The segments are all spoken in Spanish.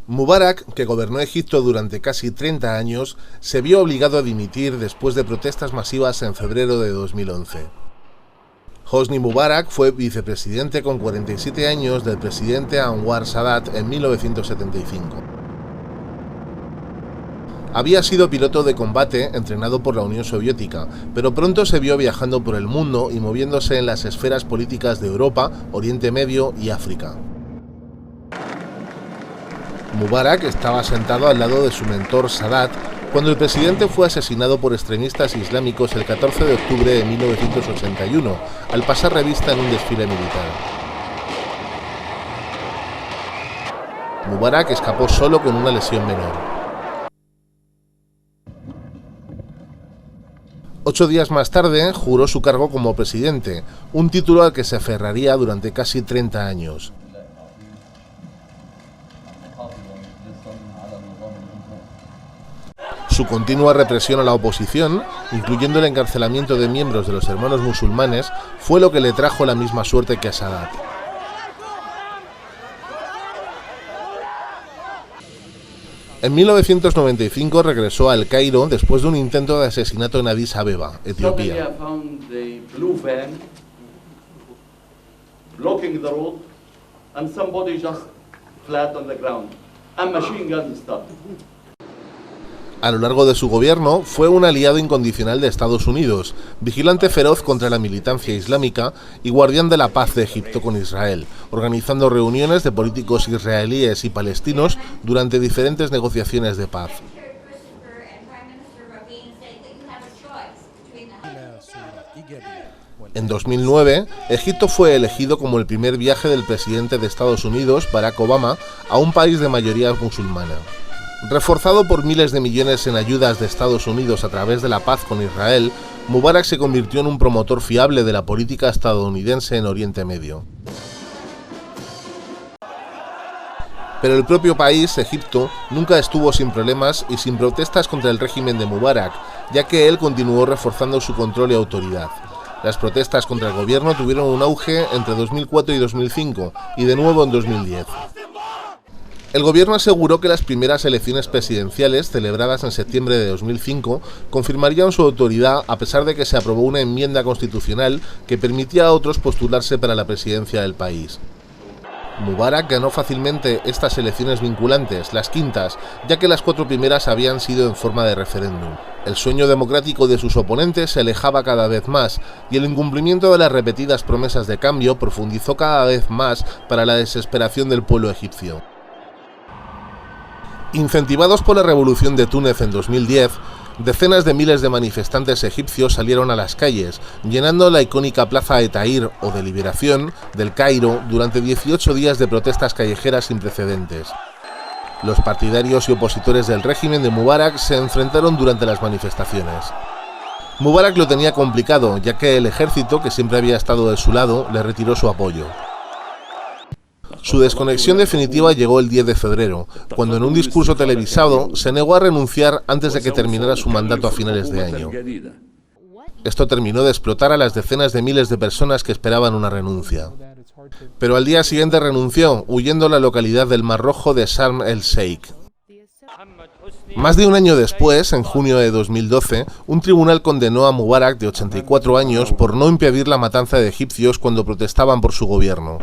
Mubarak, que gobernó Egipto durante casi 30 años, se vio obligado a dimitir después de protestas masivas en febrero de 2011. Hosni Mubarak fue vicepresidente con 47 años del presidente Anwar Sadat en 1975. Había sido piloto de combate entrenado por la Unión Soviética, pero pronto se vio viajando por el mundo y moviéndose en las esferas políticas de Europa, Oriente Medio y África. Mubarak estaba sentado al lado de su mentor Sadat cuando el presidente fue asesinado por extremistas islámicos el 14 de octubre de 1981, al pasar revista en un desfile militar. Mubarak escapó solo con una lesión menor. 8 días más tarde juró su cargo como presidente, un título al que se aferraría durante casi 30 años. Su continua represión a la oposición, incluyendo el encarcelamiento de miembros de los Hermanos Musulmanes, fue lo que le trajo la misma suerte que a Sadat. En 1995 regresó a El Cairo después de un intento de asesinato en Addis Abeba, Etiopía. A lo largo de su gobierno fue un aliado incondicional de Estados Unidos, vigilante feroz contra la militancia islámica y guardián de la paz de Egipto con Israel, organizando reuniones de políticos israelíes y palestinos durante diferentes negociaciones de paz. En 2009, Egipto fue elegido como el primer viaje del presidente de Estados Unidos, Barack Obama, a un país de mayoría musulmana. Reforzado por miles de millones en ayudas de Estados Unidos a través de la paz con Israel, Mubarak se convirtió en un promotor fiable de la política estadounidense en Oriente Medio. Pero el propio país, Egipto, nunca estuvo sin problemas y sin protestas contra el régimen de Mubarak, ya que él continuó reforzando su control y autoridad. Las protestas contra el gobierno tuvieron un auge entre 2004 y 2005, y de nuevo en 2010. El gobierno aseguró que las primeras elecciones presidenciales, celebradas en septiembre de 2005, confirmarían su autoridad a pesar de que se aprobó una enmienda constitucional que permitía a otros postularse para la presidencia del país. Mubarak ganó fácilmente estas elecciones vinculantes, las quintas, ya que las 4 primeras habían sido en forma de referéndum. El sueño democrático de sus oponentes se alejaba cada vez más y el incumplimiento de las repetidas promesas de cambio profundizó cada vez más para la desesperación del pueblo egipcio. Incentivados por la revolución de Túnez en 2010, decenas de miles de manifestantes egipcios salieron a las calles, llenando la icónica plaza de Tahrir o de Liberación del Cairo durante 18 días de protestas callejeras sin precedentes. Los partidarios y opositores del régimen de Mubarak se enfrentaron durante las manifestaciones. Mubarak lo tenía complicado, ya que el ejército, que siempre había estado de su lado, le retiró su apoyo. Su desconexión definitiva llegó el 10 de febrero, cuando en un discurso televisado se negó a renunciar antes de que terminara su mandato a finales de año. Esto terminó de explotar a las decenas de miles de personas que esperaban una renuncia. Pero al día siguiente renunció, huyendo a la localidad del Mar Rojo de Sharm el-Sheikh. Más de un año después, en junio de 2012, un tribunal condenó a Mubarak, de 84 años, por no impedir la matanza de egipcios cuando protestaban por su gobierno.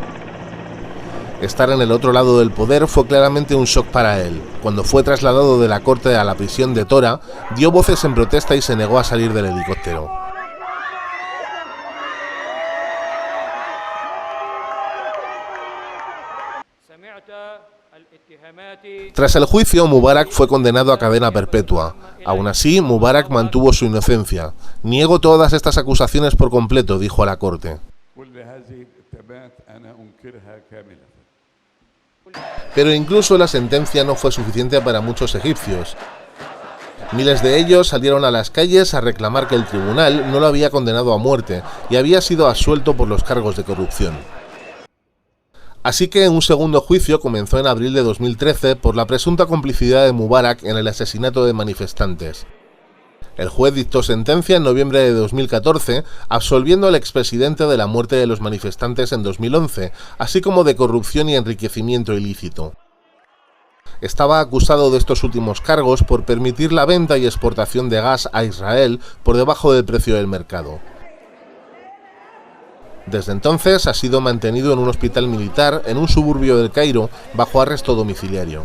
Estar en el otro lado del poder fue claramente un shock para él. Cuando fue trasladado de la corte a la prisión de Tora, dio voces en protesta y se negó a salir del helicóptero. Tras el juicio, Mubarak fue condenado a cadena perpetua. Aún así, Mubarak mantuvo su inocencia. Niego todas estas acusaciones por completo, dijo a la corte. Pero incluso la sentencia no fue suficiente para muchos egipcios. Miles de ellos salieron a las calles a reclamar que el tribunal no lo había condenado a muerte y había sido absuelto por los cargos de corrupción. Así que un segundo juicio comenzó en abril de 2013 por la presunta complicidad de Mubarak en el asesinato de manifestantes. El juez dictó sentencia en noviembre de 2014, absolviendo al expresidente de la muerte de los manifestantes en 2011, así como de corrupción y enriquecimiento ilícito. estaba acusado de estos últimos cargos por permitir la venta y exportación de gas a Israel por debajo del precio del mercado. Desde entonces ha sido mantenido en un hospital militar en un suburbio del Cairo bajo arresto domiciliario.